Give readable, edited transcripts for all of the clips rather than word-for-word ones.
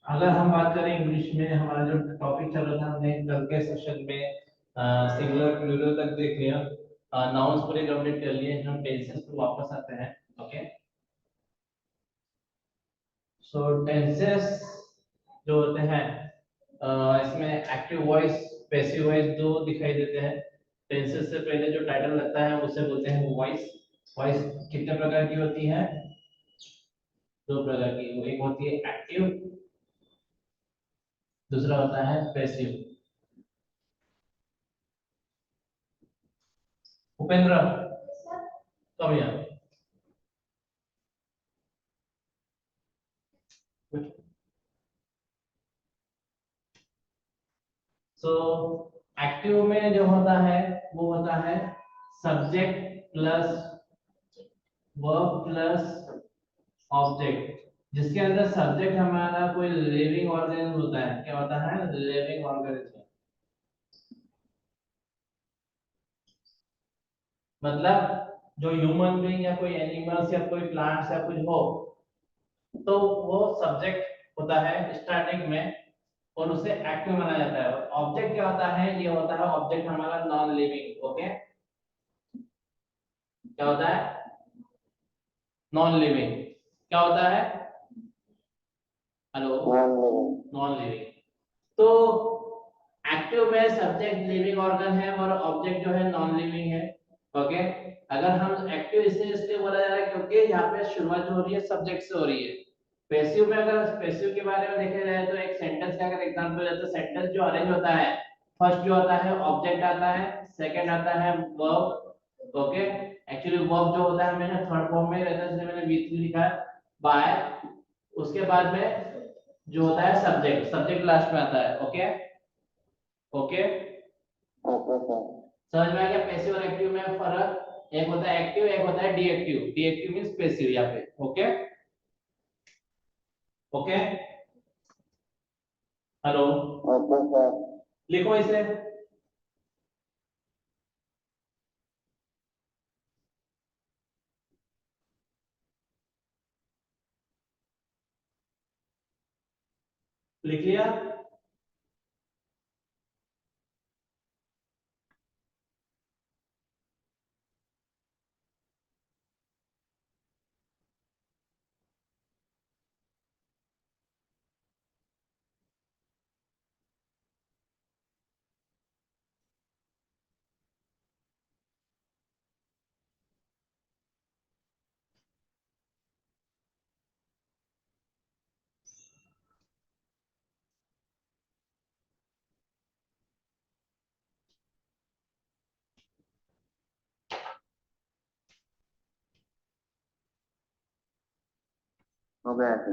अगर हम बात करें इंग्लिश में, हमारा जो टॉपिक चल रहा था, हमने कल के सेशन में सिंगुलर प्लूरल तक देख लिया, नाउन्स पूरे कंप्लीट कर लिए। हम टेंसेस पे वापस आते हैं। ओके, सो टेंसेस जो होते हैं, इसमें एक्टिव वॉइस, पैसिव वॉइस दो दिखाई देते हैं। टेंसेस से पहले जो टाइटल लगता है उसे बोलते हैं वॉइस। वॉइस कितने प्रकार की होती है? दो प्रकार की। एक होती है एक्टिव, दूसरा होता है पैसिव। उपेंद्र, कम यार। सो एक्टिव में जो होता है वो होता है subject plus verb plus object, जिसके अंदर सब्जेक्ट हमारा कोई लिविंग ऑर्गेनिज्म होता है। क्या होता है? Living organism. मतलब जो ह्यूमन बीइंग या कोई एनिमल्स या कोई प्लांट्स या कुछ हो, तो वो सब्जेक्ट होता है स्टार्टिंग में, और उसे एक्टिव माना जाता है। ऑब्जेक्ट क्या होता है? ये होता है ऑब्जेक्ट हमारा नॉन लिविंग। ओके, क्या होता है? Non living. क्या होता है? Hello, non living. तो एक्टिव में सब्जेक्ट लिविंग ऑर्गन है और ऑब्जेक्ट जो है नॉन लिविंग है। ओके, अगर हम एक्टिव इसलिए बोला जा रहा है क्योंकि यहाँ पे शुरुआत जो हो रही है सब्जेक्ट से हो रही है। पैसिव में, अगर पैसिव के बारे में देखा जाए तो एक सेंटेंस का अगर एग्जांपल है, तो सेंटेंस जो अरेंज होता है, फर्स्ट जो आता है ऑब्जेक्ट आता है, सेकंड आता है वर्ब। ओके, एक्चुअली वर्ब जो होता है मैंने थर्ड फॉर्म में रहता है, इसलिए मैंने वी3 लिखा है, बाय। उसके बाद में जो होता है सब्जेक्ट, सब्जेक्ट लास्ट में आता है। ओके, ओके, समझ में आ गया पैसिव और एक्टिव में फर्क? एक होता है एक्टिव, एक होता है डीएक्टिव। डीएक्टिव मींस पैसिव यहाँ पे। ओके, ओके, हेलो, लिखो इसे। लिख लिया? हो गया था।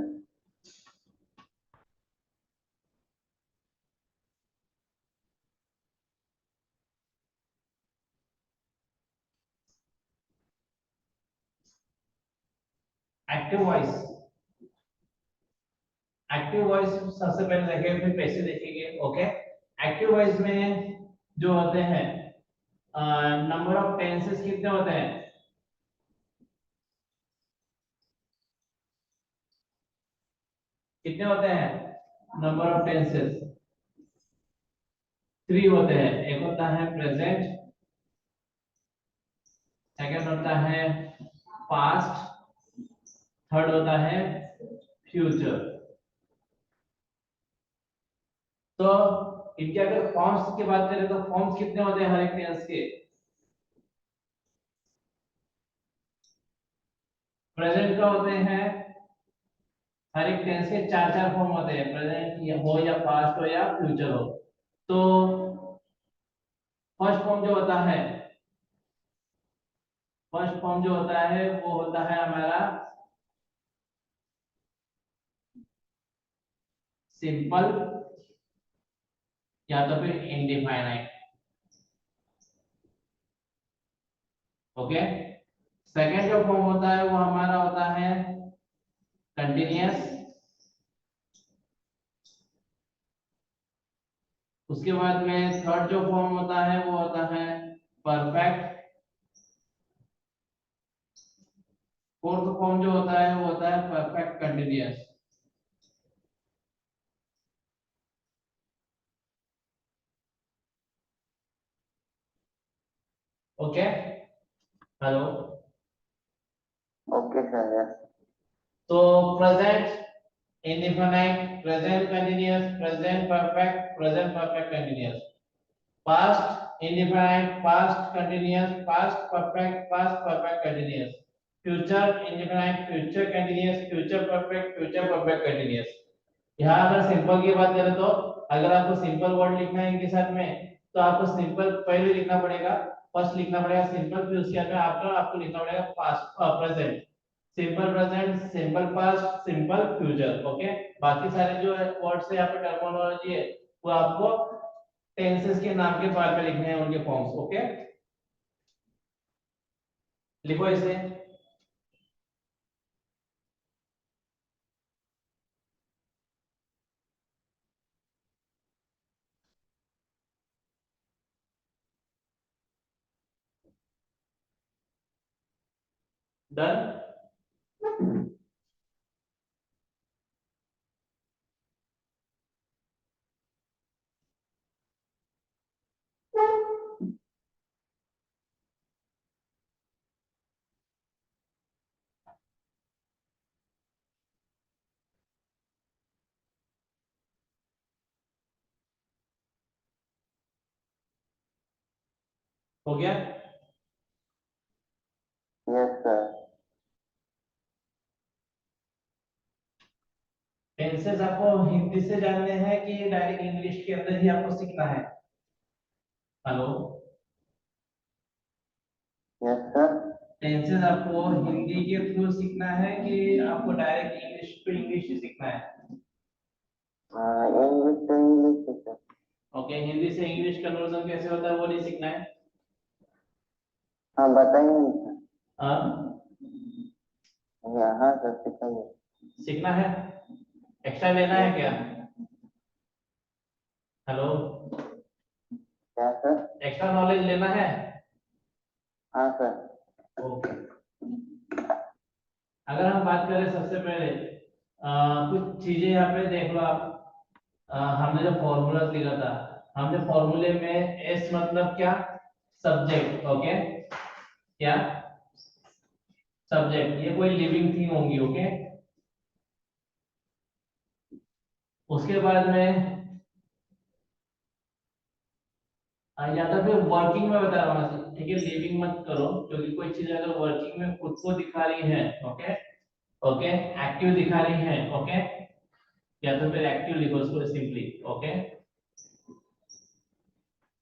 एक्टिव वॉइस, एक्टिव वॉइस सबसे पहले देखेंगे, फिर पैसिव देखेंगे। ओके, एक्टिव वॉइस में जो होते हैं, नंबर ऑफ टेंसेस कितने होते हैं? कितने होते हैं नंबर ऑफ टेंसेस? 3 होते हैं। एक होता है प्रेजेंट, सेकंड होता है पास्ट, थर्ड होता है फ्यूचर। तो इनके अगर फॉर्म्स की बात करें तो फॉर्म्स कितने होते हैं हर एक टेंस के? प्रेजेंट का होते हैं, हर एक टेंस के चार चार फॉर्म होते हैं, प्रेजेंट हो या पास्ट हो या फ्यूचर हो। तो फर्स्ट फॉर्म जो होता है, फर्स्ट फॉर्म जो होता है वो होता है हमारा सिंपल या तो फिर इनडिफाइनाइट। ओके, सेकंड जो फॉर्म होता है वो हमारा होता है कंटिन्यूअस। उसके बाद में थर्ड जो फॉर्म होता है वो होता है परफेक्ट। फोर्थ फॉर्म जो होता है वो होता है perfect continuous. Okay hello. Okay sir, yes. तो present indefinite, present continuous, present perfect continuous, past indefinite, past continuous, past perfect continuous, future indefinite, future continuous, future perfect continuous। यहाँ अगर simple की बात करें तो अगर आपको सिंपल वर्ड लिखना है इनके साथ में तो आपको सिंपल पहले लिखना पड़ेगा, फर्स्ट लिखना पड़ेगा सिंपल, फिर उसके बाद में आफ्टर आपको लिखना पड़ेगा past present, simple present, simple past, simple future. Okay, बाकी सारे जो वर्ड्स है यहाँ पे टर्मिनोलॉजी है वो आपको टेंसेस के नाम के बाद में लिखने हैं उनके फॉर्म्स। ओके, लिखो इसे। डन। हो गया। Yes sir. टेंसेस आपको हिंदी से जानने हैं कि डायरेक्ट इंग्लिश के अंदर ही आपको सीखना है? Hello, yes sir. टेंसेस आपको हिंदी के थ्रू सीखना है कि आपको डायरेक्ट इंग्लिश टू इंग्लिश ही सीखना है? इंग्लिश तो इंग्लिश सर। ओके, हिंदी से इंग्लिश कन्वर्जन कैसे होता है वो नहीं सीखना है? हाँ बताइए ना सर। हाँ, हाँ सर, सिखाइए। सीखना है। एक्स्ट्रा लेना है क्या? हेलो, क्या सर? एक्स्ट्रा नॉलेज लेना है? हाँ सर। ओके, अगर हम बात करें सबसे पहले कुछ चीजें यहाँ पे देख लो आप। हमने जो फॉर्मूला लिखा था, हमने फॉर्मूले में एस मतलब क्या? सब्जेक्ट। ओके, क्या? सब्जेक्ट, ये कोई लिविंग थिंग होंगी। ओके, उसके बाद में या तो फिर वर्किंग में बता रहा हूँ, ठीक है, लिविंग मत करो क्योंकि कोई चीज अगर वर्किंग में खुद को दिखा रही है, ओके ओके, एक्टिव दिखा रही है, ओके, या तो फिर एक्टिव लिखो उसको सिंपली। ओके,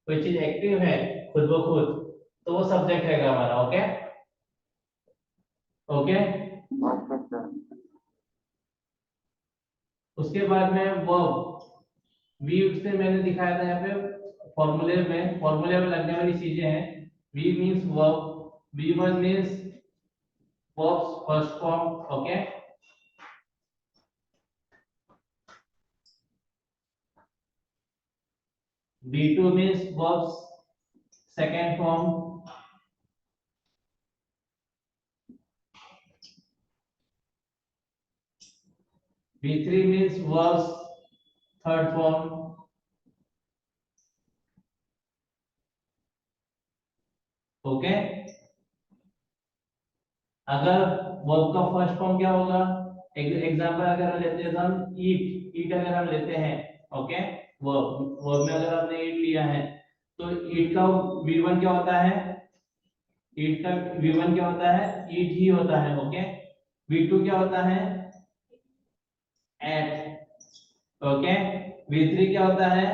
कोई चीज एक्टिव है खुद ब खुद तो वो सब्जेक्ट है हमारा। Okay okay, okay sir. उसके बाद में वर्ब, वी से मैंने दिखाया था यहाँ पे फॉर्मूले में लगने वाली चीजें हैं। V means verb, V one means verbs first form, okay, V two means verbs second form, V3 means verbs third form, okay. अगर वर्ब का फर्स्ट फॉर्म क्या होगा? एग्जांपल अगर हम लेते हैं तो हम ईट, ईट अगर हम लेते हैं, ओके, वर्ब वर्ब में अगर हमने ईट लिया है तो ईट का V1 क्या होता है? ईट का V1 क्या होता है? ईट ही होता है। ओके, V2 क्या होता है? एट, ओके, V3 क्या होता है?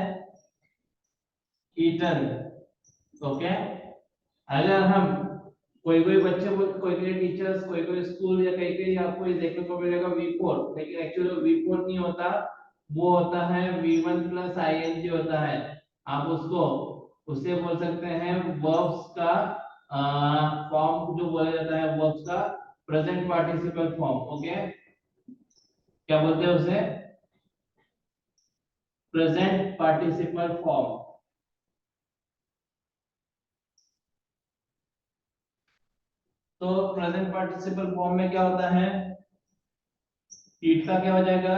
Eaten, okay. अगर हम कोई कोई बच्चे कोई कोई टीचर्स कोई कोई स्कूल या कहीं कहीं आपको ये देखने को मिलेगा V4, लेकिन एक्चुअली V4 नहीं होता, वो होता है V1 प्लस ing होता है। आप उसको उससे बोल सकते हैं वर्ब्स का फॉर्म जो बोला जाता है वर्ब्स का प्रेजेंट पार्टिसिपल फॉर्म। ओके, क्या बोलते हैं उसे? Present participle form. तो प्रेजेंट पार्टिसिपल फॉर्म में क्या होता है? ईट का क्या हो जाएगा?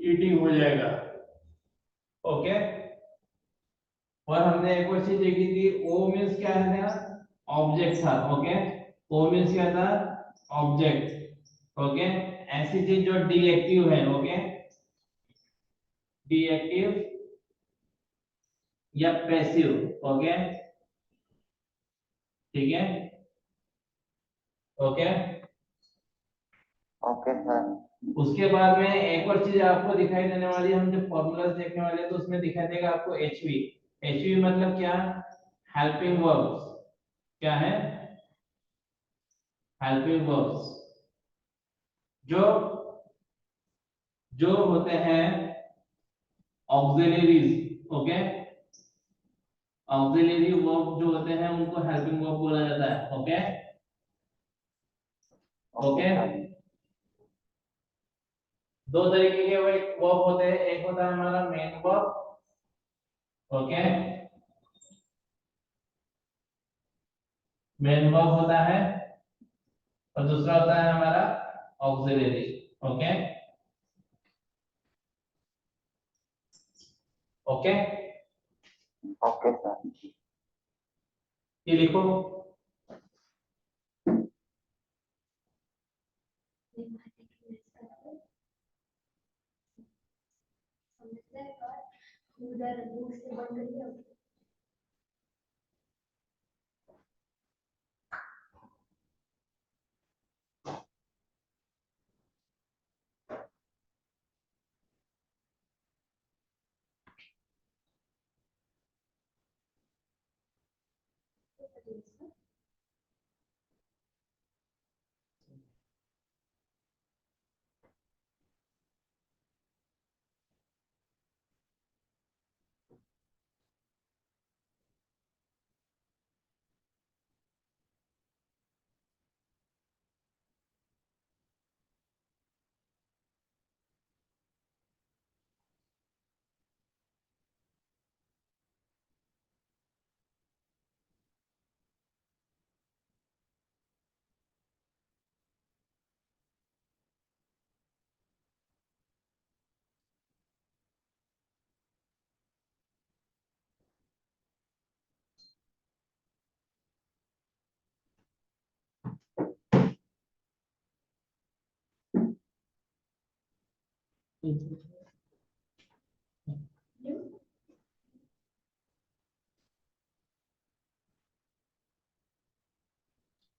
ईटिंग हो जाएगा। ओके, और हमने एक और चीज देखी थी, ओ मींस क्या है ना, ऑब्जेक्ट था। ओके, ओ मींस क्या था, ऑब्जेक्ट। ओके, ऐसी चीज जो डीएक्टिव है। ओके, डीएक्टिव या पैसिव। ओके, ठीक है। Okay, okay sir. उसके बाद में एक और चीज आपको दिखाई देने वाली है, हम जब फॉर्मूलाज देखने वाले हैं तो उसमें दिखाई देगा आपको एचवी। एचवी मतलब क्या, हेल्पिंग वर्ब्स। क्या है, हेल्पिंग वर्ब्स, जो जो होते हैं ऑक्सिलरीज। ओके, ऑक्सिलरी वर्ब जो होते हैं उनको हेल्पिंग वर्ब बोला जाता है। Okay, okay okay, sir. दो तरीके के वर्ब होते हैं, एक होता है हमारा main verb. Okay, main verb होता है, और दूसरा होता है हमारा auxiliary. Okay, okay, okay sir. ये लिखो। उधर बुक से बंद करिए।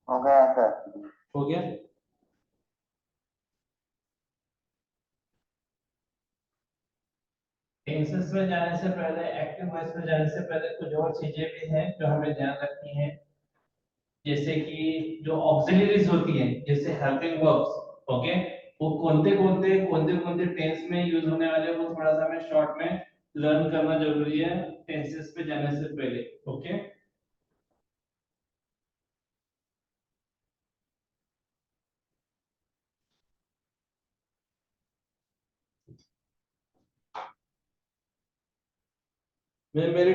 हो गया सर। हो गया। टेंसेस में जाने से पहले, एक्टिव वॉइस में जाने से पहले कुछ और चीजें भी हैं जो हमें ध्यान रखनी है। जैसे कि जो ऑक्सिलरीज होती हैं, जैसे हेल्पिंग वर्ब्स। ओके, वो कौन से टेंस में यूज होने वाले हैं, वो थोड़ा सा हमें शॉर्ट में लर्न करना जरूरी है टेंसेस पे जाने से पहले। ओके, मैं मेरी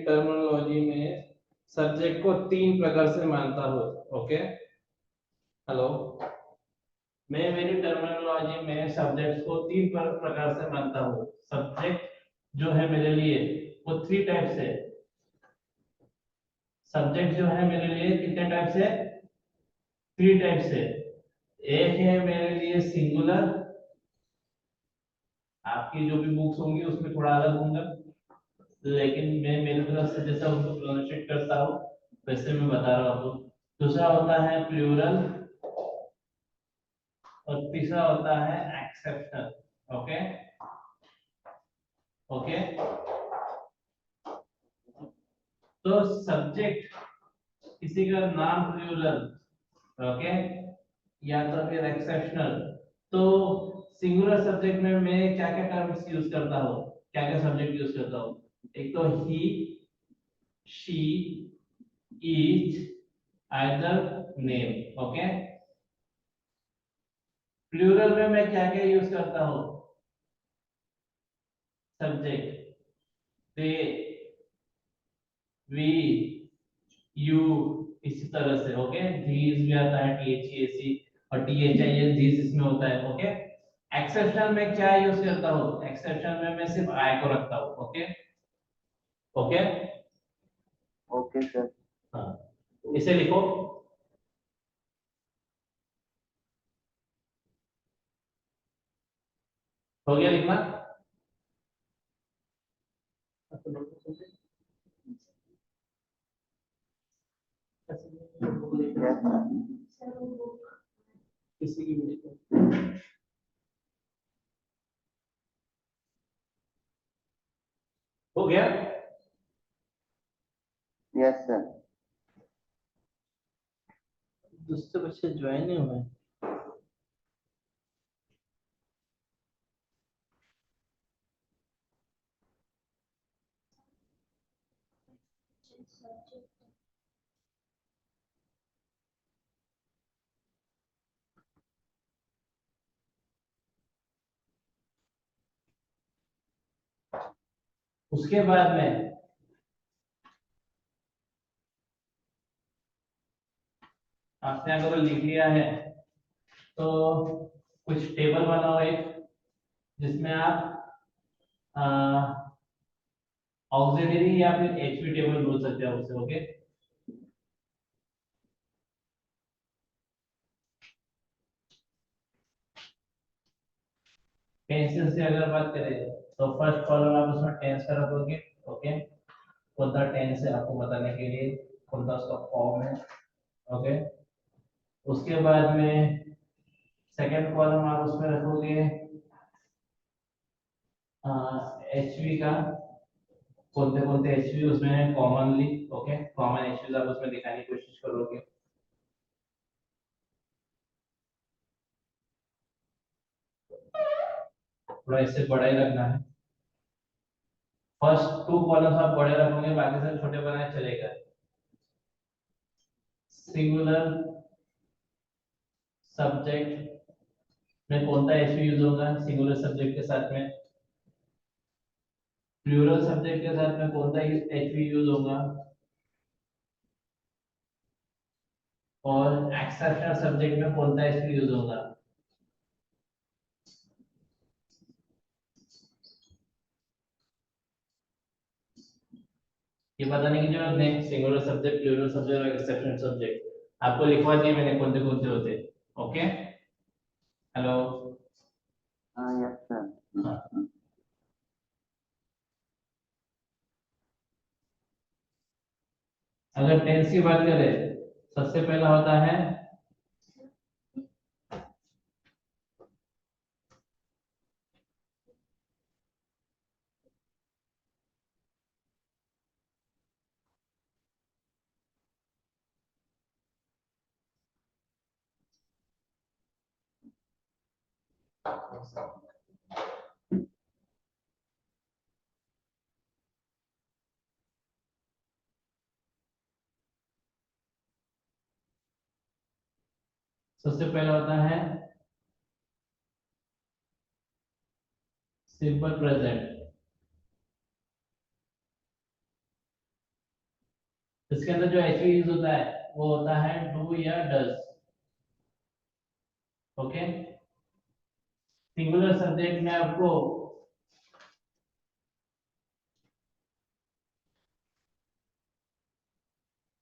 टर्मिनोलॉजी में सब्जेक्ट को तीन प्रकार से मानता हूँ। ओके, हेलो, मैं मेरी टर्मिनोलॉजी में सब्जेक्ट्स को तीन प्रकार से मानता हूँ। सब्जेक्ट जो है मेरे लिए वो थ्री टाइप से। सब्जेक्ट जो है मेरे लिए कितने टाइप से, थ्री टाइप से। एक है मेरे लिए सिंगुलर, आपकी जो भी बुक्स होंगी उसमें थोड़ा अलग होंगे, लेकिन मैं मेरी तरफ से जैसा उनको प्रोनाउंसिएट करता हूँ वैसे मैं बता रहा हूँ। दूसरा होता है प्लूरल, और तीसरा होता है एक्सेप्शनल। ओके, ओके, तो सब्जेक्ट किसी का नाम प्लूरल, ओके, या तो फिर एक्सेप्शनल। तो सिंगुलर सब्जेक्ट में मैं क्या क्या टर्म्स यूज करता हूँ, क्या क्या सब्जेक्ट यूज करता हूँ। एक तो he, she, each, either, name. Okay, plural में मैं क्या क्या यूज करता हूँ, सब्जेक्ट दे, वी, यू, इसी तरह से। ओके, धीस भी आता है, THEC, और THIS धीस इसमें होता है। ओके, एक्सेप्शनल में क्या यूज करता हूँ, एक्सेप्शनल में मैं सिर्फ आई को रखता हूँ। Okay okay okay sir. हाँ, इसे लिखो। हो गया लिखना? यस सर वो बुक किसी की भी लिखो। हो गया? Yes sir. दूसरे बच्चे ज्वाइन नहीं हुए। सब्जेक्ट उसके बाद में आपने अगर लिख लिया है तो कुछ टेबल बनाओ एक, जिसमें आप ऑक्सिलरी या फिर एचवी टेबल बोल सकते हो उसे। ओके टेंसेस से अगर बात करें तो फर्स्ट कॉलम आप उसमें टेंस का रखोगे। ओके कौन सा टेंस है आपको बताने के लिए, कौन सा उसका फॉर्म है। ओके उसके बाद में सेकंड कॉलम आप उसमें रखोगे एचवी का, कौन से एचवी उसमें है कॉमनली। ओके कॉमन एचवी आप उसमें दिखाने की कोशिश करोगे। थोड़ा इससे बड़ा ही रखना है। फर्स्ट टू कॉलम्स आप बड़े रखोगे, बाकी सब छोटे बनाए चलेगा। सिंगुलर सब्जेक्ट में कौन सा एचवी यूज होगा सिंगुलर सब्जेक्ट के साथ में, प्लूरल सब्जेक्ट के साथ में कौन सा एचवी यूज होगा, और एक्सेप्शनल सब्जेक्ट में कौन सा एचवी यूज होगा। ये बताने की जरूरत नहीं, सिंगुलर सब्जेक्ट, प्लूरल सब्जेक्ट और एक्सेप्शनल सब्जेक्ट आपको लिखवा दिए मैंने कौन से होते। ओके हेलो हाँ यस सर। अगर टेंस की बात करें सबसे पहला होता है सबसे पहला होता है सिंपल प्रेजेंट। इसके अंदर जो एचवी यूज होता है वो होता है डू या डज। ओके सिंगुलर सब्जेक्ट में आपको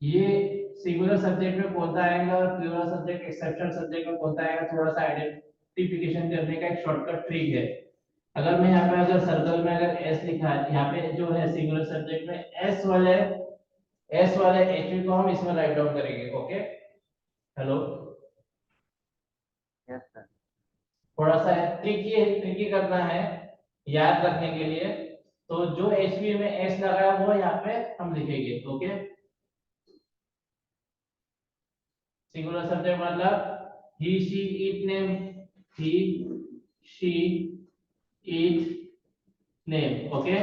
ये सिंगुलर सब्जेक्ट में कौन सा आएगा और प्लूरल सब्जेक्ट एक्सेप्शनल सब्जेक्ट में कौन सा आएगा, थोड़ा सा आइडेंटिफिकेशन करने का एक शॉर्टकट ट्रिक है। अगर मैं यहाँ पे अगर सर्कल में अगर एस लिखा है, यहाँ पे जो है सिंगुलर सब्जेक्ट में एस वाले एचवी को हम इसमें राइट डाउन करेंगे। Okay hello yes sir. थोड़ा सा ट्रिकी करना है याद रखने के लिए। तो जो एचवी में एस लगाया वो यहाँ पे हम लिखेंगे। ओके सिंगुलर सब्जेक्ट मतलब he she it name, he she it name. Okay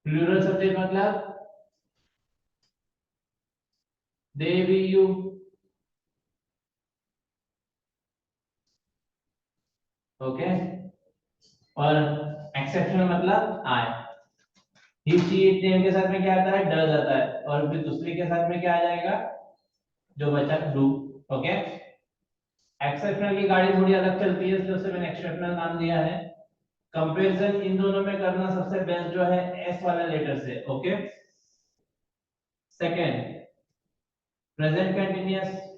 plural subject मतलब दे वी यू। ओके और एक्सेप्शनल मतलब I. He she it name के साथ में क्या आता है डज आता है, और फिर दूसरे के साथ में क्या आ जाएगा जो बचा डू। ओके एक्सेप्शनल की गाड़ी थोड़ी अलग चलती है इसलिए उसे मैंने एक्सेप्शनल नाम दिया है। कंपैरिजन इन दोनों में करना सबसे बेस्ट जो है एस वाले लेटर से। Okay, second present continuous.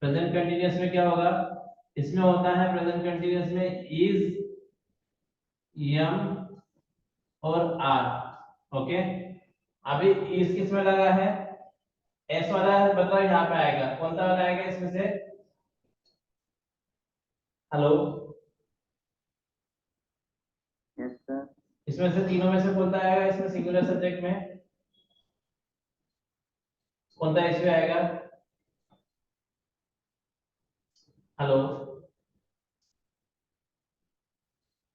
Present continuous में क्या होगा, इसमें होता है प्रेजेंट कंटिन्यूअस में इज, एम और आर। ओके, अभी इज किस में लगा है, एस वाला है, मतलब यहाँ पे आएगा, कौन सा वाला आएगा इसमें से? Hello, yes sir. इसमें से तीनों में से कौन सा आएगा इसमें सिंगुलर सब्जेक्ट में? कौन सा इसमें आएगा? हेलो,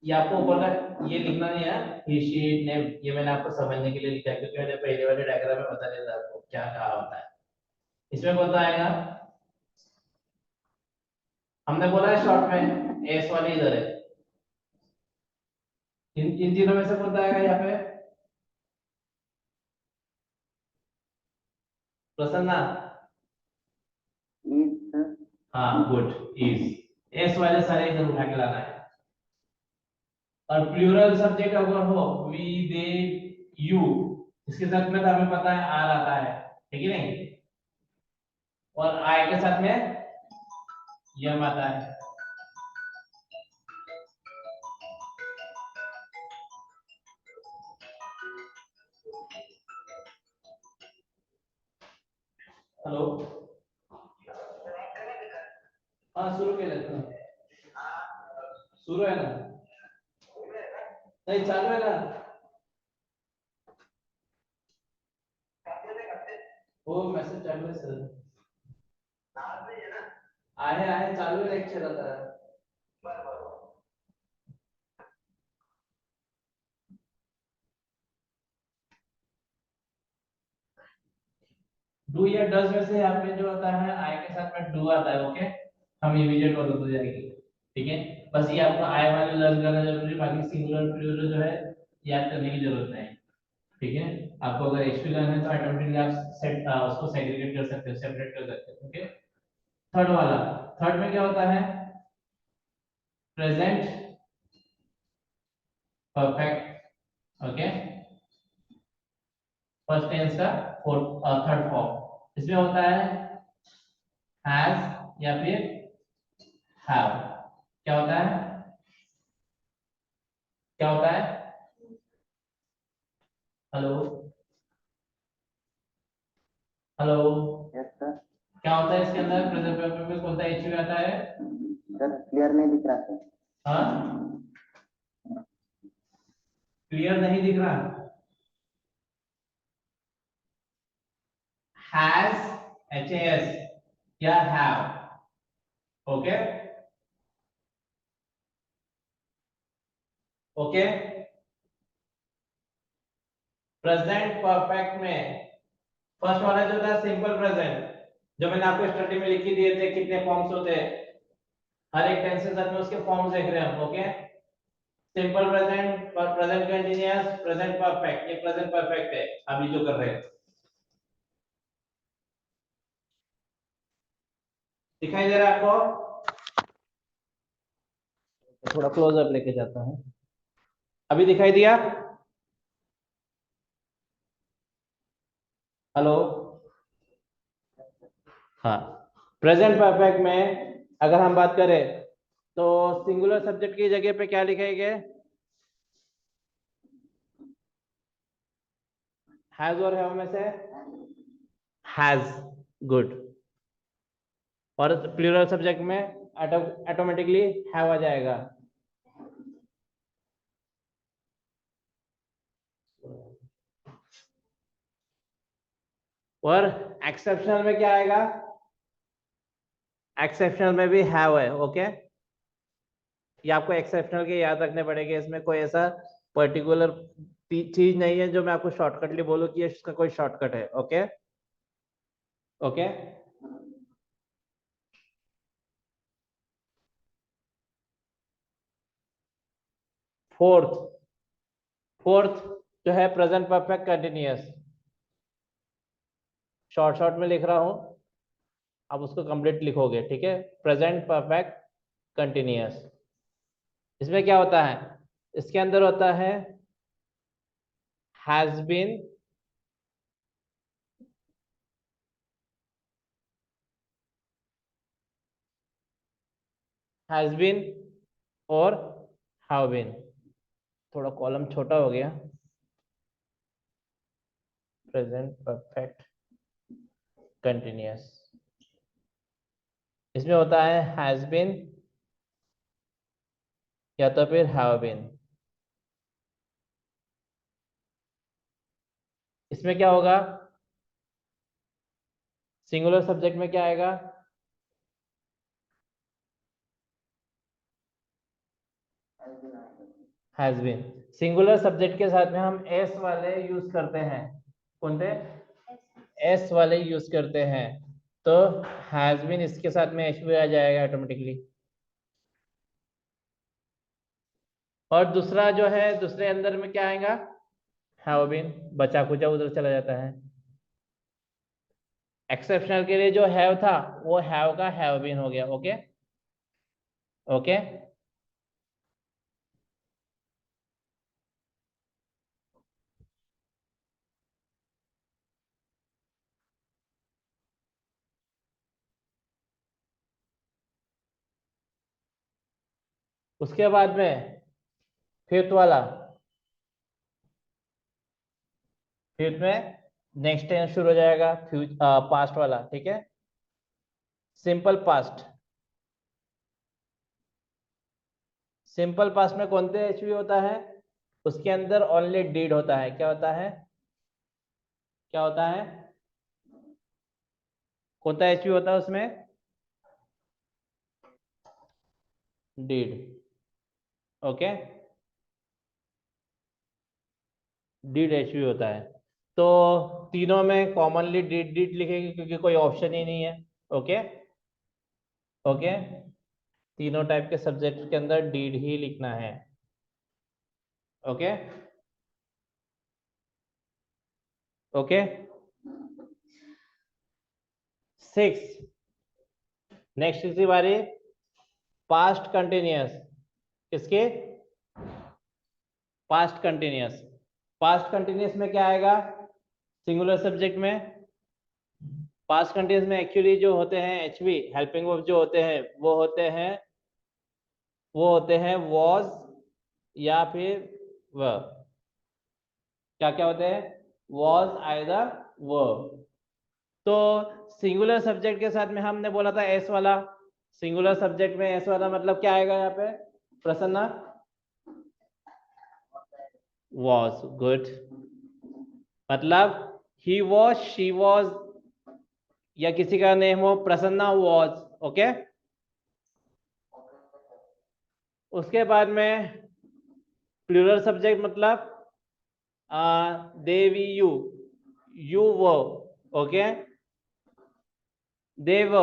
ये आपको ऊपर का ये लिखना नहीं है, ही शी ने, ये मैंने आपको समझने के लिए लिखा है क्योंकि मैंने पहले वाले डायग्राम में बता दिया था आपको क्या कहा होता है। इसमें कौन सा आएगा? हमने बोला है शॉर्ट में एस वाली इधर है, इन तीनों में से कौन सा आएगा यहाँ पे? प्रसन्ना? Is sir. हाँ गुड, इज। एस वाले सारे इधर उठा के लाना है। और प्लूरल सब्जेक्ट अगर हो वी दे यू, इसके साथ में तो हमें पता है आर आता है, ठीक है नहीं, और आई के साथ में यम आता है। हेलो, हाँ शुरू के लेते हैं, शुरू है ना? नहीं चालू है ना? वो मैसेज चालू है सर, आए आए चालू है, लेक्चर आता है। डू या डज में से यहाँ पे जो आता है आई के साथ में डू आता है। ओके, हम इमीडिएट बदल हो जाएगी, ठीक है। बस ये आपको आई वाले लर्न करना जरूरी है, बाकी सिंगुलर प्लूरल जो है याद करने की जरूरत नहीं, ठीक है। आपको अगर एचपी लर्न है तो ऑटोमेटिकली आप सेट उसको सेग्रीगेट कर सकते हो, सेपरेट कर सकते हो। ओके, थर्ड वाला, थर्ड में क्या होता है? Present perfect. Okay, first tense का फोर्थ थर्ड फॉर्म, इसमें होता है हैज या फिर हैव। क्या होता है, क्या होता है? Hello, hello, yes sir. क्या होता है इसके अंदर प्रेजेंट परफेक्ट में, कौन सा एचयू आता है? सर क्लियर नहीं दिख रहा सर। हाँ, क्लियर नहीं दिख रहा। हैज, एच ए एस, या have. Okay, okay. Present perfect में फर्स्ट वाला जो था सिंपल प्रेजेंट, जो मैंने आपको स्टडी में लिख के दिए थे कितने फॉर्म्स होते हैं, हर एक टेंस के साथ में उसके फॉर्म्स देख रहे हैं हम। Okay, simple present, present continuous, present perfect, ये प्रेजेंट परफेक्ट है अभी जो कर रहे हैं। दिखाई दे रहा है आपको? थोड़ा क्लोजअप लेके जाता हूं, अभी दिखाई दिया? हेलो, हाँ। प्रेजेंट परफेक्ट में अगर हम बात करें तो सिंगुलर सब्जेक्ट की जगह पे क्या लिखेंगे? हैज और हैव में से हैज, गुड। और प्लूरल सब्जेक्ट में ऑटोमेटिकली हैव आ जाएगा। और एक्सेप्शनल में क्या आएगा? एक्सेप्शनल में भी हैव है। ओके, ये आपको एक्सेप्शनल के याद रखने पड़ेंगे, इसमें कोई ऐसा पर्टिकुलर चीज नहीं है जो मैं आपको शॉर्टकटली बोलूं कि इसका कोई शॉर्टकट है। Okay, okay. फोर्थ, फोर्थ जो है present perfect continuous. Short short में लिख रहा हूं, आप उसको कंप्लीट लिखोगे, ठीक है। प्रेजेंट परफेक्ट कंटिन्यूअस, इसमें क्या होता है, इसके अंदर होता है हैज बीन, हैज बीन और हैव बीन। थोड़ा कॉलम छोटा हो गया। प्रेजेंट परफेक्ट कंटिन्यूअस, इसमें होता है हैज बीन या तो फिर हैव बीन। इसमें क्या होगा, सिंगुलर सब्जेक्ट में क्या आएगा, हैज बीन। सिंगुलर सब्जेक्ट के साथ में हम एस वाले यूज करते हैं, कौन से एस वाले यूज करते हैं, तो हैज बीन इसके साथ में एच भी आ जाएगा ऑटोमेटिकली। और दूसरा जो है, दूसरे अंदर में क्या आएगा, हैव बीन, बचा खुचा उधर चला जाता है। एक्सेप्शनल के लिए जो हैव था वो हैव का हैव बीन हो गया। Okay okay. उसके बाद में फिफ्थ वाला, फिफ्थ में नेक्स्ट टेंस शुरू हो जाएगा, पास्ट वाला, ठीक है। सिंपल पास्ट, सिंपल पास्ट में कौन से एचवी होता है, उसके अंदर ओनली डीड होता है। क्या होता है, क्या होता है, कौन सा एचवी होता है उसमें, डीड। ओके, डीड एचवी होता है। तो तीनों में कॉमनली डीड डीड लिखेंगे क्योंकि कोई ऑप्शन ही नहीं है। ओके ओके, तीनों टाइप के सब्जेक्ट के अंदर डीड ही लिखना है। Okay okay. 6, नेक्स्ट इसी बारी पास्ट कंटिन्यूअस। किसके, पास्ट कंटिन्यूअस। पास्ट कंटिन्यूअस में क्या आएगा, सिंगुलर सब्जेक्ट में पास्ट कंटिन्यूअस में एक्चुअली जो होते हैं एचवी हेल्पिंग वर्ब जो होते हैं वो होते हैं वॉज या फिर व। क्या क्या होते हैं, वॉज आइदर व। तो सिंगुलर सब्जेक्ट के साथ में हमने बोला था एस वाला, सिंगुलर सब्जेक्ट में एस वाला मतलब क्या आएगा यहाँ पे, प्रसन्ना, वॉज, गुड। मतलब ही वॉज, शी वॉज, या किसी का नेम हो प्रसन्ना वॉज। ओके, उसके बाद में प्लूरल सब्जेक्ट मतलब देवी यू, यू वो। ओके, देव।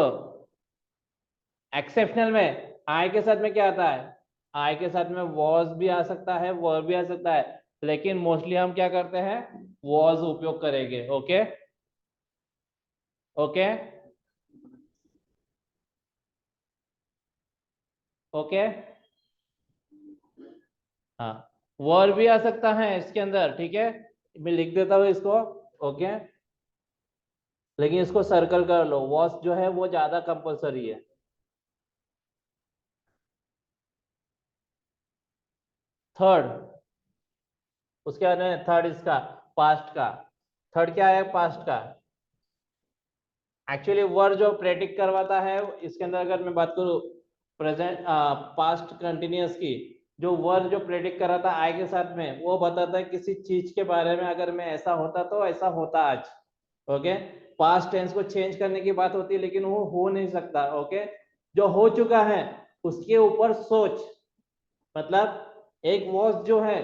एक्सेप्शनल में आई के साथ में क्या आता है, आई के साथ में वॉज भी आ सकता है, वर भी आ सकता है, लेकिन मोस्टली हम क्या करते हैं, वॉज उपयोग करेंगे। Okay okay okay. हाँ, वर भी आ सकता है इसके अंदर, ठीक है, मैं लिख देता हूँ इसको। ओके, लेकिन इसको सर्कल कर लो, वॉज जो है वो ज्यादा कंपलसरी है। थर्ड, उसके बाद में थर्ड इसका पास्ट का, थर्ड क्या है पास्ट का, एक्चुअली वर्ड जो प्रेडिक्ट करवाता है इसके अंदर, अगर मैं बात करूं प्रेजेंट पास्ट कंटिन्यूअस की, जो वर्ड जो प्रेडिक्ट कराता है आई के साथ में, वो बताता है किसी चीज के बारे में, अगर मैं ऐसा होता तो ऐसा होता आज। ओके, पास्ट टेंस को चेंज करने की बात होती है लेकिन वो हो नहीं सकता। ओके, जो हो चुका है उसके ऊपर सोच, मतलब एक वॉज जो है,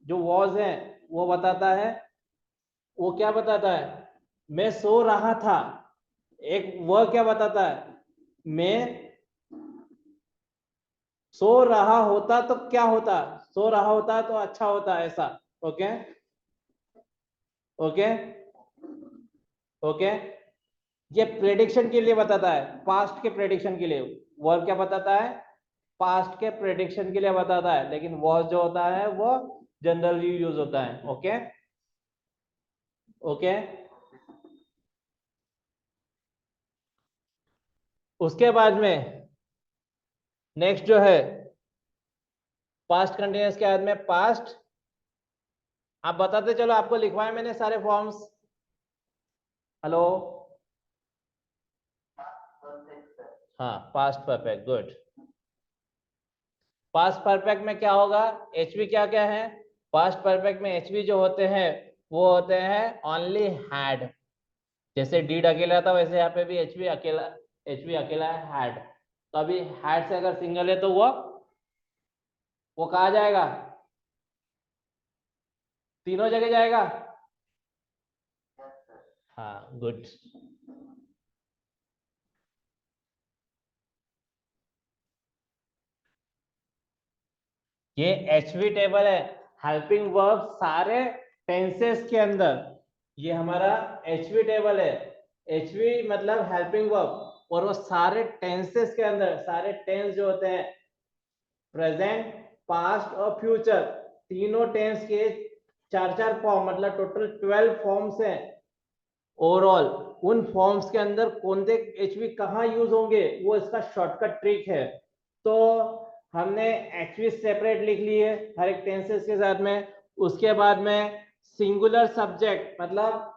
जो वॉज है वो बताता है, वो क्या बताता है, मैं सो रहा था। एक वह क्या बताता है, मैं सो रहा होता तो क्या होता, सो रहा होता तो अच्छा होता, ऐसा। Okay okay okay. ये प्रेडिक्शन के लिए बताता है, पास्ट के प्रेडिक्शन के लिए। वर्ब क्या बताता है? पास्ट के प्रेडिक्शन के लिए बताता है, लेकिन वॉज जो होता है वो जनरली यूज होता है। Okay okay. उसके बाद में नेक्स्ट जो है पास्ट कंटिन्यूअस के बाद में पास्ट, आप बताते चलो, आपको लिखवाए मैंने सारे फॉर्म्स। हेलो, हाँ past perfect, good. Past perfect में क्या होगा? एचवी क्या क्या है? पास्ट परफेक्ट में एचवी जो होते हैं वो होते हैं ओनली हैड। जैसे डीड अकेला था वैसे यहाँ पे भी एचवी अकेला, एचवी अकेला है हैड। तो अभी हैड से अगर सिंगल है तो वो कहा जाएगा? तीनों जगह जाएगा। हाँ गुड। ये एचवी टेबल है, हेल्पिंग वर्ब सारे टेंसेस के अंदर। ये हमारा एचवी टेबल है। एचवी मतलब हेल्पिंग वर्ब, और वो सारे टेंसेस के अंदर, सारे टेंस जो होते हैं प्रेजेंट, पास्ट और फ्यूचर, तीनों टेंस के चार चार फॉर्म, मतलब टोटल 12 फॉर्म्स हैं ओवरऑल। उन फॉर्म्स के अंदर कौन से एचवी कहाँ यूज होंगे वो इसका शॉर्टकट ट्रिक है। तो हमने एचवी सेपरेट लिख ली है हर एक टेंसेस के साथ में। उसके बाद में सिंगुलर सब्जेक्ट मतलब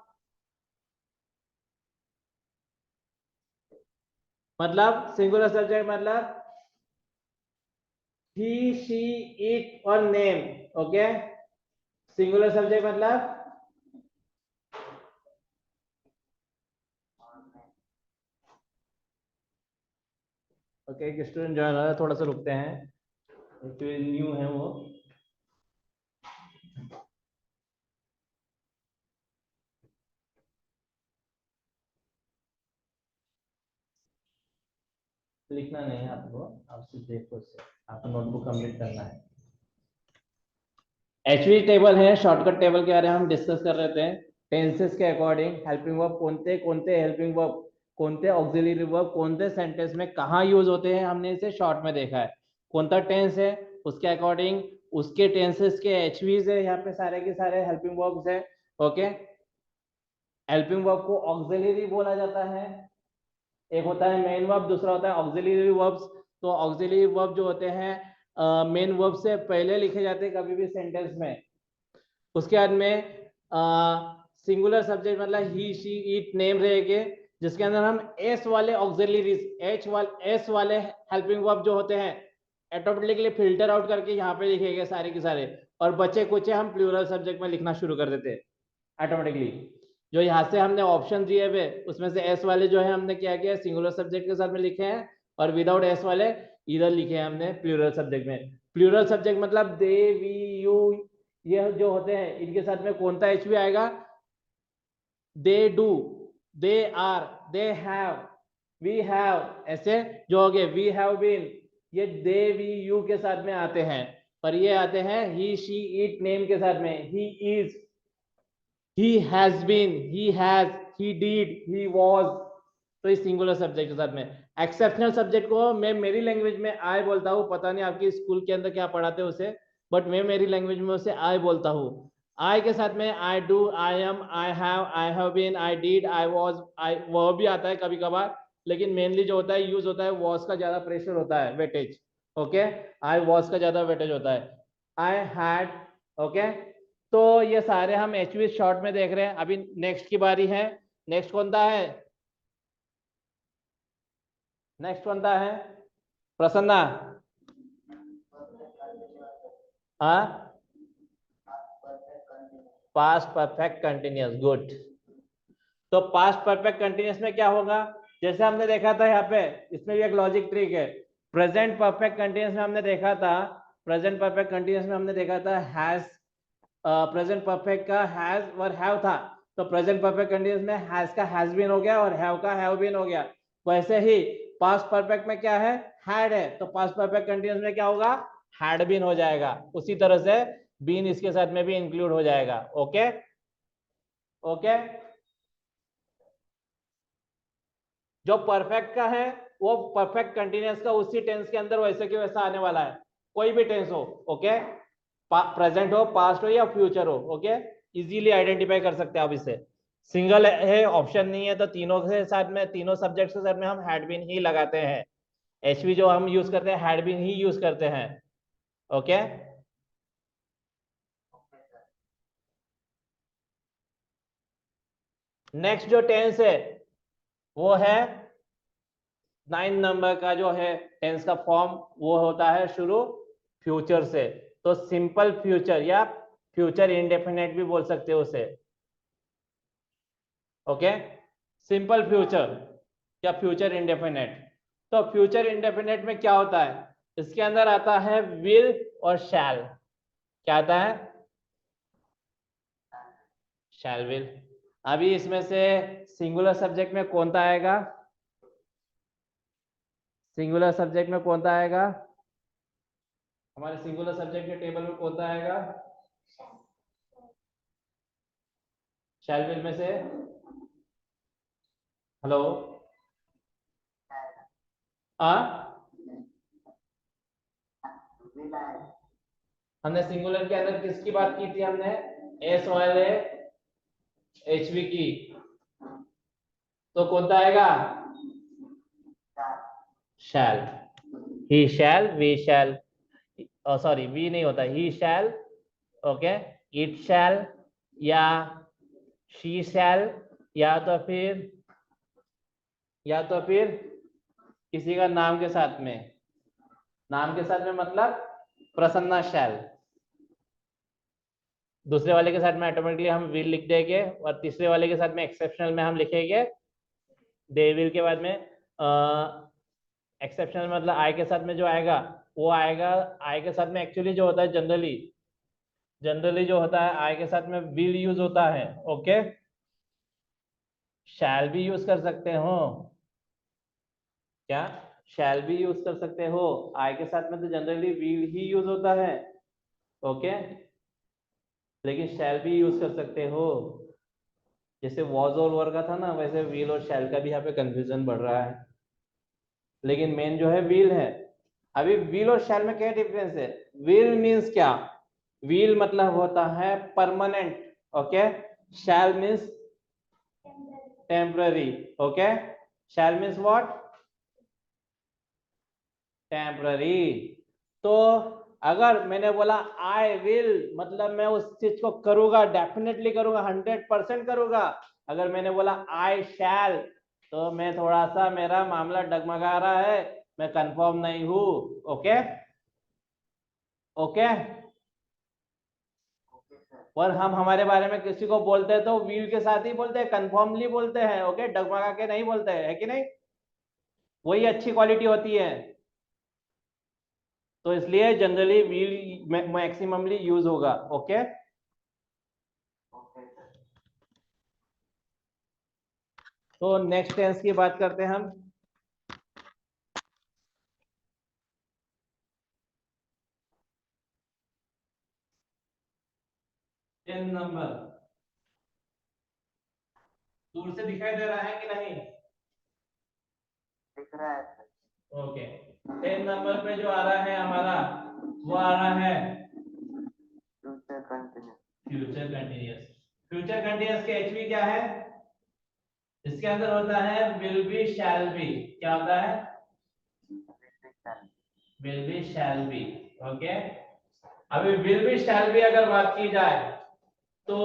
सिंगुलर सब्जेक्ट मतलब ही शी इट और नेम। ओके, सिंगुलर सब्जेक्ट मतलब ओके। एक स्टूडेंट ज्वाइन हो रहा है, थोड़ा सा रुकते हैं, न्यू है वो। लिखना नहीं है आपको, आप सिर्फ देखो, से आपको नोटबुक कंप्लीट करना है। एचवी टेबल है, शॉर्टकट टेबल के बारे में हम डिस्कस कर रहे थे। टेंसेस के अकॉर्डिंग हेल्पिंग वर्ब कोणते कोणते हेल्पिंग वर्ब, कोणते ऑक्सिलरी वर्ब कोणते सेंटेंस में कहाँ यूज होते हैं, हमने इसे शॉर्ट में देखा है। कौन सा टेंस है उसके अकॉर्डिंग उसके टेंसेस के एचवीज है यहाँ पे, सारे के सारे हेल्पिंग वर्ब्स है। ओके, हेल्पिंग वर्ब को ऑक्सिलरी बोला जाता है। एक होता है मेन वर्ब, दूसरा होता है ऑक्सिलरी वर्ब्स। तो ऑक्सिलरी वर्ब जो होते हैं मेन वर्ब से पहले लिखे जाते हैं कभी भी सेंटेंस में। उसके बाद में सिंगुलर सब्जेक्ट मतलब ही शी इट नेम रहेंगे, जिसके अंदर हम एस वाले ऑक्सिलरीज, एस वाले हेल्पिंग वर्ब जो होते हैं ऑटोमेटिकली फिल्टर आउट करके यहाँ पे लिखेंगे सारे के सारे, और बचे कुछ हम प्लूरल सब्जेक्ट में लिखना शुरू कर देते हैं ऑटोमेटिकली। जो यहाँ से हमने ऑप्शन दिए हुए उसमें से एस वाले जो है हमने क्या किया, सिंगुलर सब्जेक्ट के साथ में लिखे हैं, और विदाउट एस वाले इधर लिखे हैं हमने प्लूरल सब्जेक्ट में। प्लूरल सब्जेक्ट मतलब दे वी यू, ये जो होते हैं इनके साथ में कौन सा एचवी आएगा? They do, they are, they have, we have, ऐसे जो हो गए वी हैव बीन, ये दे वी यू के साथ में आते हैं। पर ये आते हैं ही शी इट नेम के साथ में, he is, he has been, he has, he did, he was। तो इस सिंगुलर सब्जेक्ट के साथ में। एक्सेप्शनल सब्जेक्ट को मैं मेरी लैंग्वेज में आई बोलता हूँ, पता नहीं आपकी स्कूल के अंदर क्या पढ़ाते हैं उसे, बट मैं मेरी लैंग्वेज में उसे आई बोलता हूँ। आई के साथ में I do, I am, I have been, I did, I was, I वो भी आता है कभी कभार, लेकिन मेनली जो होता है यूज होता है वॉज का ज्यादा प्रेशर होता है, वेटेज। ओके, आई वॉज का ज्यादा वेटेज होता है। I had. ओके, तो ये सारे हम एचवी शॉर्ट में देख रहे हैं। अभी नेक्स्ट की बारी है। नेक्स्ट कौन सा है? नेक्स्ट कौन सा है प्रसन्ना? हाँ, पास्ट परफेक्ट कंटिन्यूअस, गुड। तो पास्ट परफेक्ट कंटिन्यूअस में क्या होगा, जैसे हमने देखा था यहाँ पे, इसमें भी एक लॉजिक ट्रिक है। प्रेजेंट परफेक्ट कंटिन्यूअस में हमने देखा था, प्रेजेंट परफेक्ट कंटिन्यूअस में हमने देखा था हैज, प्रेजेंट परफेक्ट का हैज और हैव था। तो प्रेजेंट परफेक्ट कंटिन्यूअस में हैज का हैज बीन हो गया और हैव का हैव बीन हो गया। वैसे ही पास्ट परफेक्ट में क्या है, हैड है, तो पास्ट परफेक्ट कंटिन्यूअस में क्या होगा, हैड बीन हो जाएगा। उसी तरह से बीन इसके साथ में भी इंक्लूड हो जाएगा। ओके ओके, जो परफेक्ट का है वो परफेक्ट कंटिन्यूअस का उसी टेंस के अंदर वैसे के वैसा आने वाला है, कोई भी टेंस हो, ओके, प्रेजेंट हो, पास्ट हो या फ्यूचर हो, ओके, इजीली आइडेंटिफाई कर सकते हैं आप इसे। सिंगल है, ऑप्शन नहीं है, तो तीनों के साथ में, तीनों सब्जेक्ट के साथ में हम हैड बीन ही लगाते हैं। एचवी जो हम यूज करते हैं हैड बीन ही यूज करते हैं, ओके। नेक्स्ट जो टेंस है वो है 9 नंबर का जो है टेंस का फॉर्म, वो होता है शुरू फ्यूचर से। तो सिंपल फ्यूचर या फ्यूचर इंडेफिनेट भी बोल सकते हो उसे, ओके, सिंपल फ्यूचर या फ्यूचर इंडेफिनेट। तो फ्यूचर इंडेफिनेट में क्या होता है, इसके अंदर आता है विल और शैल। क्या आता है, शैल विल। अभी इसमें से सिंगुलर सब्जेक्ट में कौन सा आएगा, सिंगुलर सब्जेक्ट में कौन सा आएगा, हमारे सिंगुलर सब्जेक्ट के टेबल में कौन सा आएगा, शैल विल में से, हेलो, हमने सिंगुलर के अंदर किसकी बात की थी, हमने एस वाले एचवी की, तो कौन सा आएगा, शैल, ही शैल, वी शैल, सॉरी वी नहीं होता, ही शैल, ओके, इट शैल या शी शैल, या तो फिर किसी का नाम के साथ में, नाम के साथ में मतलब प्रसन्ना शैल। दूसरे वाले के साथ में ऑटोमेटिकली हम विल लिख देंगे, और तीसरे वाले के साथ में एक्सेप्शनल में हम लिखेंगे दे विल के बाद में एक्सेप्शनल मतलब आई के साथ में जो आएगा वो आएगा, आई के साथ में एक्चुअली जो होता है जनरली जो होता है आई के साथ में विल यूज होता है, ओके। शैल भी यूज कर सकते हो, क्या शैल भी यूज कर सकते हो, आई के साथ में तो जनरली विल ही यूज होता है, ओके, लेकिन शैल भी यूज कर सकते हो। जैसे वॉज और वर का था ना, वैसे विल और शैल का भी यहाँ पे कंफ्यूजन बढ़ रहा है, लेकिन मेन जो है विल है। अभी विल और शैल में क्या डिफरेंस है, विल मीन्स क्या, विल मतलब होता है permanent, okay, shall means temporary, okay, shall means what, temporary. तो अगर मैंने बोला आई विल मतलब मैं उस चीज को करूंगा, डेफिनेटली करूंगा, 100% करूंगा। अगर मैंने बोला आई शैल तो मैं थोड़ा सा, मेरा मामला डगमगा रहा है, मैं कंफर्म नहीं हूं, ओके, ओके। और हम हमारे बारे में किसी को बोलते हैं तो विल के साथ ही बोलते हैं, कंफर्मली बोलते हैं, ओके, डगमगा के नहीं बोलते हैं, है कि नहीं, वही अच्छी क्वालिटी होती है। तो इसलिए जनरली विल मैक्सिममली यूज होगा, ओके। तो नेक्स्ट टेंस की बात करते हैं हम। 10 नंबर दूर से दिखाई दे रहा है कि नहीं, दिख रहा है सर। ओके। 10 नंबर पे जो आ रहा है हमारा, वो आ रहा है future continuous. Future continuous. Future continuous के एचवी क्या है, इसके अंदर होता है विल बी शैल बी। क्या होता है, will be shall be, okay. अभी विल बी शैल बी अगर बात की जाए तो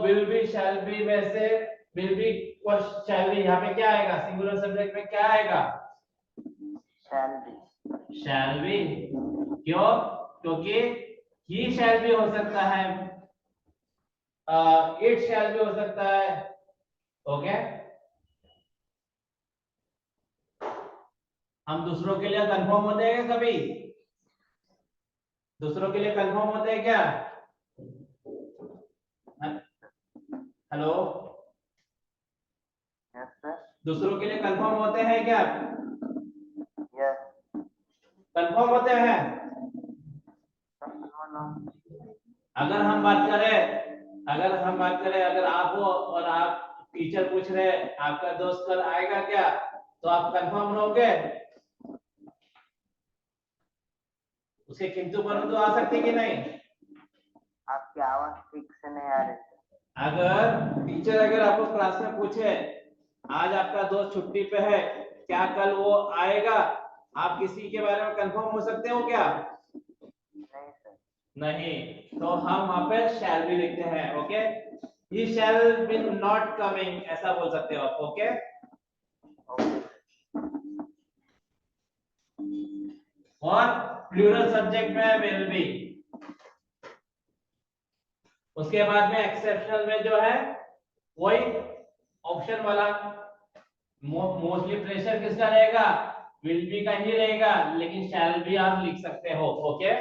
विल बी शैल बी में से विल बी और शैल बी, यहाँ पे क्या आएगा, सिंगुलर सब्जेक्ट में क्या आएगा, शैल बी। Shall be. क्यों, क्योंकि ही शैल भी हो सकता है, इट शैल भी हो सकता है, ओके। हम दूसरों के लिए कंफर्म होते हैं कभी, दूसरों के लिए कंफर्म होते हैं क्या, हेलो, यस सर। दूसरों के लिए कंफर्म होते हैं क्या, यस। कंफर्म होते हैं। अगर हम बात करें, अगर आप हो और आप टीचर पूछ रहे हैं आपका दोस्त कल आएगा क्या, तो आप कंफर्म रहोगे? उसके किंतु परंतु आ सकते कि नहीं? आपकी आवाज ठीक से नहीं आ रही सर। अगर टीचर अगर आपको क्लास में पूछे आज आपका दोस्त छुट्टी पे है, क्या कल वो आएगा, आप किसी के बारे में कंफर्म हो सकते हो क्या? नहीं सर। नहीं, तो हम वहां पे शैल भी लिखते हैं। Okay, he shall be not coming ऐसा बोल सकते हो आप। Okay, okay. और प्लूरल सब्जेक्ट में विल बी। उसके बाद में एक्सेप्शनल में जो है वही ऑप्शन वाला मोस्टली प्रेशर किसका रहेगा? विल बी का ही रहेगा, लेकिन शैल भी आप लिख सकते हो। Okay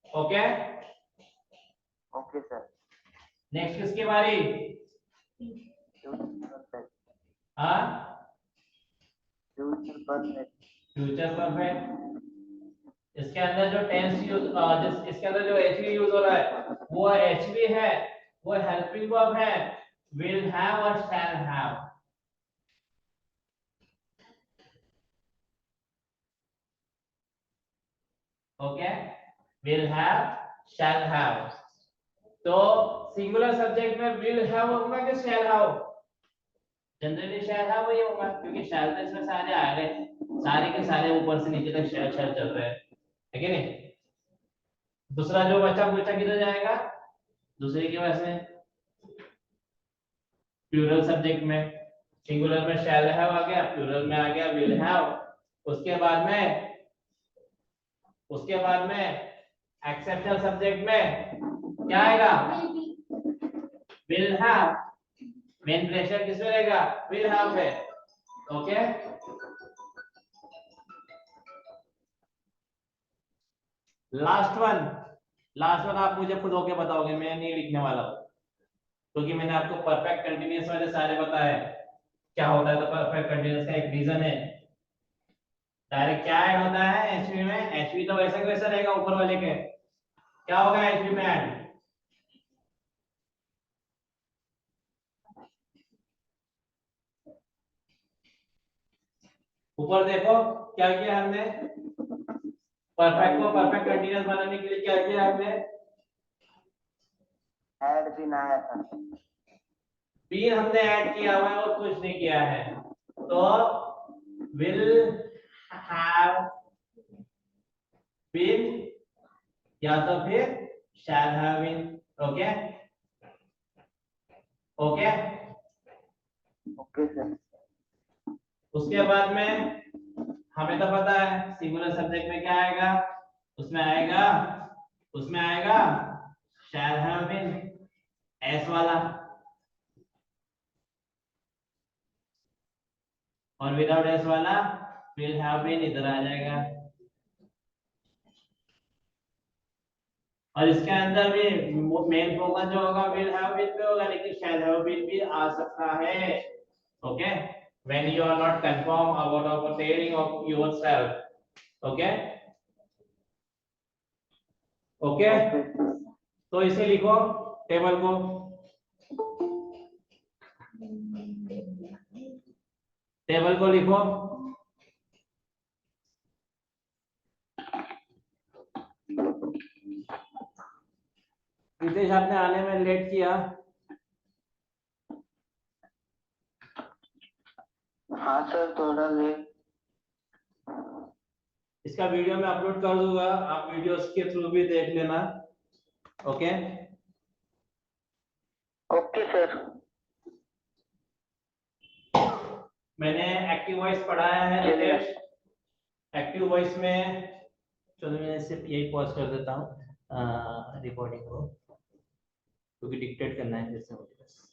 okay, okay sir. Next किसकी बारी? Future perfect. हाँ, फ्यूचर परफेक्ट। Future perfect. इसके अंदर जो टेंस यूज इसके अंदर जो एचवी यूज हो रहा है वो एचवी है, वो हेल्पिंग वर्ब है, विल हैव और shall have. Okay, will have, shall have. तो सिंगुलर सब्जेक्ट में विल हैव होगा कि shall have? Generally shall have he होगा, क्योंकि शैल तो इसमें सारे आ गए, सारे के सारे ऊपर से नीचे तक शैल शैल चल रहे हैं, है कि नहीं? दूसरा जो बच्चा पूछा किधर जाएगा? दूसरे के पास में प्लूरल सब्जेक्ट में, सिंगुलर में शैल हैव आ गया, प्लूरल में आ गया विल हैव। उसके बाद में एक्सेप्शनल सब्जेक्ट में क्या आएगा? Will have. मेन प्रेशर किस पे रहेगा? विल हैव पे। ओके, लास्ट वन आप मुझे खुद होके बताओगे, मैं नहीं लिखने वाला हूं, क्योंकि मैंने आपको परफेक्ट कंटीन्यूअस वाले सारे बताए क्या होता है। तो परफेक्ट कंटीन्यूअस का एक रीजन है, डायरेक्ट क्या ऐड होता है एचवी में? एचवी तो वैसे का वैसा रहेगा ऊपर वाले के। क्या होगा एचवी में ऐड? ऊपर देखो क्या किया हमने, परफेक्ट को परफेक्ट कंटीन्यूअस बनाने के लिए क्या किया हमने? ऐड भी ना आया था। बीन हमने ऐड किया हुआ है और कुछ नहीं किया है। तो विल हैव बीन या तो फिर shall have been. Okay okay, okay sir. उसके बाद में हमें तो पता है सिंगुलर सब्जेक्ट में क्या आएगा, उसमें आएगा शैल हैव बीन एस वाला, और विदाउट एस वाला विल हैव बीन इधर आ जाएगा। और इसके अंदर भी मेन फोकस जो होगा विल हैव बीन पे होगा, लेकिन शैल हैव बीन भी आ सकता है। Okay, when you are not confirm about the telling of yourself. Okay okay, तो इसे लिखो टेबल को। टेबल को लिखो। रितेश आपने आने में लेट किया। हाँ सर, थोड़ा लेट। इसका वीडियो मैं अपलोड कर दूंगा, आप वीडियोस के थ्रू भी देख लेना। Okay okay sir. मैंने एक्टिव वॉइस पढ़ाया है रितेश। एक्टिव वॉइस में चलो मैं सिर्फ यही पॉज कर देता हूँ रिकॉर्डिंग को, क्योंकि डिक्टेट करना है जैसे मुझे बस।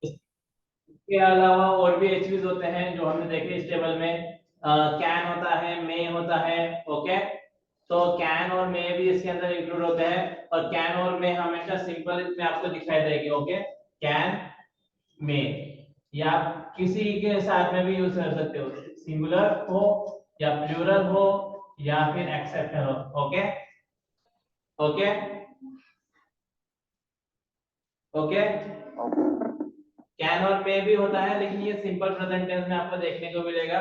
इसके अलावा और भी एचवीज होते हैं जो हमने देखे इस टेबल में। कैन होता है, मे होता है। ओके, तो कैन और मे भी इसके अंदर इंक्लूड होते हैं, और कैन और मे हमेशा सिंपल में आपको दिखाई देगी। ओके, कैन मे, या आप किसी के साथ में भी यूज कर सकते हो, सिंगुलर हो या प्लूरल हो या फिर एक्सेप्शनल हो। ओके ओके ओके, कैन और मे भी होता है, लेकिन ये सिंपल प्रेजेंट टेंस में आपको देखने को मिलेगा।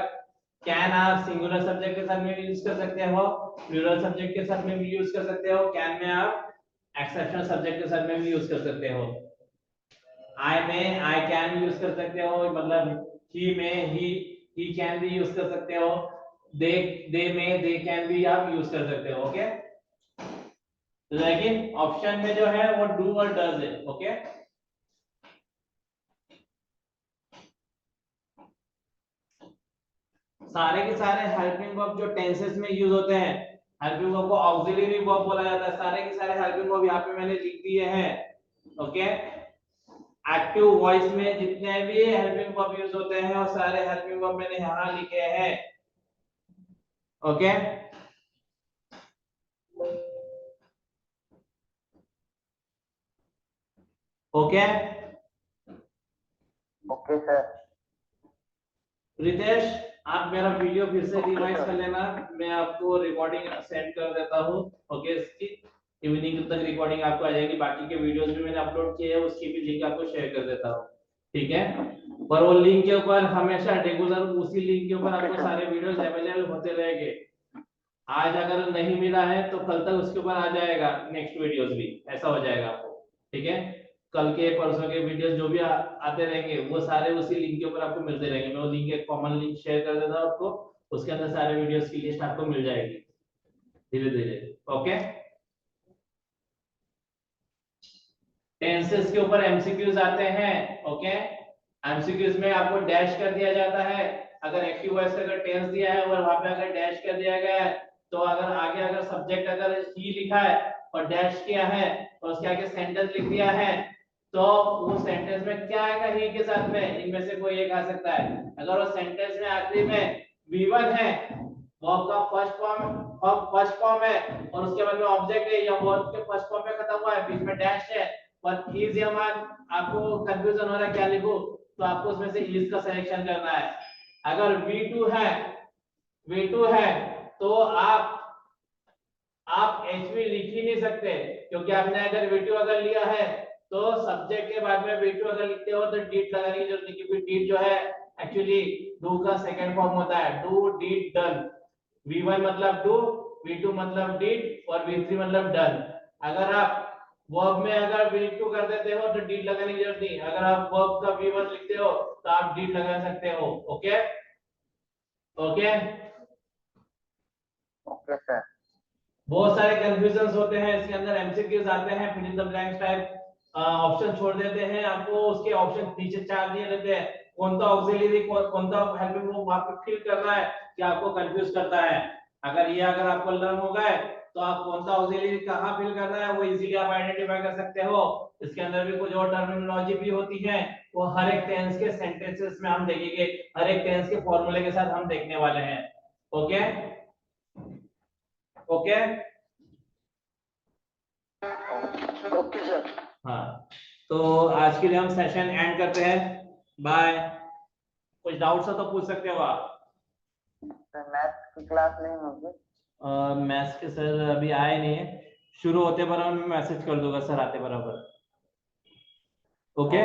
कैन आप सिंगुलर सब्जेक्ट के साथ में भी यूज कर सकते हो, प्लूरल सब्जेक्ट के साथ में भी यूज कर सकते हो। कैन में आप एक्सेप्शनल सब्जेक्ट के साथ में भी यूज कर सकते हो। आई में आई कैन यूज कर सकते हो, मतलब ही में ही कैन भी यूज कर सकते हो। दे में दे कैन भी आप यूज कर सकते हो। ओके, लेकिन ऑप्शन में जो है वो डू और डज है। ओके, सारे के सारे हेल्पिंग वर्ब जो टेंसेस में यूज होते हैं, हेल्पिंग वर्ब को ऑक्सिलरी वर्ब बोला जाता है। सारे के सारे हेल्पिंग वर्ब यहाँ पे मैंने लिख दिए हैं। ओके, एक्टिव वॉइस में जितने भी हेल्पिंग वर्ब यूज होते हैं वो सारे हेल्पिंग वर्ब मैंने यहाँ लिखे हैं। Okay, okay okay sir. Ritesh, आप मेरा वीडियो फिर से रिवाइज कर लेना, मैं आपको रिकॉर्डिंग सेंड कर देता हूँ। ओके, इसकी इवनिंग तक रिकॉर्डिंग आपको आ जाएगी। बाकी के वीडियोस भी मैंने अपलोड किए हैं, उसकी भी लिंक आपको शेयर कर देता हूँ। ठीक है, पर वो लिंक के ऊपर हमेशा रेगुलर उसी लिंक के ऊपर आपको सारे वीडियोस अवेलेबल होते रहेंगे। आज अगर नहीं मिला है तो कल तक उसके ऊपर आ जाएगा नेक्स्ट वीडियोस भी, ऐसा हो जाएगा आपको। ठीक है, कल के परसों के वीडियोस जो भी आते रहेंगे वो सारे उसी लिंक के ऊपर आपको मिलते रहेंगे। मैं वो लिंक एक कॉमन लिंक शेयर कर देता हूँ आपको, उसके अंदर सारे वीडियोस की लिस्ट आपको मिल जाएगी धीरे धीरे। ओके, टेंसेस के ऊपर एमसीक्यूज आते हैं। ओके, एमसीक्यूज में आपको डैश कर दिया जाता है। अगर एक्टिव वॉइस का अगर टेंस दिया है और वहां पे अगर डैश कर दिया गया है, तो अगर आगे अगर सब्जेक्ट अगर ही लिखा है और डैश किया है और उसके आगे सेंटेंस लिख दिया है, तो वो सेंटेंस में क्या आएगा? ही के साथ में इनमें से कोई एक आ सकता है। अगर वो सेंटेंस में आखिरी में V1 है, वर्ब का फर्स्ट फॉर्म है और उसके बाद में ऑब्जेक्ट है या वर्ब के फर्स्ट फॉर्म में खत्म हुआ है, बीच में डैश है और इज या मान, आपको कंफ्यूजन हो रहा है क्या लिखूं, तो आपको उसमें से इज का सिलेक्शन करना है। अगर V2 है तो आप HV लिख ही नहीं सकते, क्योंकि आपने अगर V2 अगर लिया है तो सब्जेक्ट के बाद में V2 अगर लिखते हो तो डिड लगाने की जरूरत नहीं, क्योंकि डिड जो है एक्चुअली डू का सेकंड फॉर्म होता है। Do, did, done. V1 मतलब डू, V2 मतलब डिड और V3 मतलब डन। अगर आप वर्ब में अगर V2 कर देते हो तो डिड लगाने की जरूरत नहीं। अगर आप वर्ब का V1 लिखते हो तो आप डिड लगा सकते हो। Okay, okay, okay sir. बहुत सारे कंफ्यूजन होते हैं इसके अंदर, एमसीक्यूज आते हैं, fill in the blanks type option छोड़ देते हैं आपको, उसके ऑप्शन नीचे 4 दिए रहते हैं, कौन सा ऑक्सिलरी कौन सा हेल्पिंग वर्ब आपको फिल करना है कि आपको कंफ्यूज करता है। अगर ये अगर आपको लर्न हो गए तो आप कौन सा ऑक्सिलरी कहां फिल करना है वो इजीली आप आइडेंटिफाई कर सकते हो। इसके अंदर भी कुछ और टर्मिनोलॉजी भी होती है, वो हर एक टेंस के सेंटेंसेस में हम देखेंगे, हर एक टेंस के फॉर्मूले के साथ हम देखने वाले हैं। Okay, okay, okay sir. हाँ, तो आज के लिए हम सेशन एंड करते हैं। बाय। कुछ डाउट्स हो तो पूछ सकते हो आप। सर मैथ्स की क्लास नहीं होगी? मैथ्स के सर अभी आए नहीं है, शुरू होते बराबर मैं मैसेज कर दूंगा सर आते बराबर। ओके।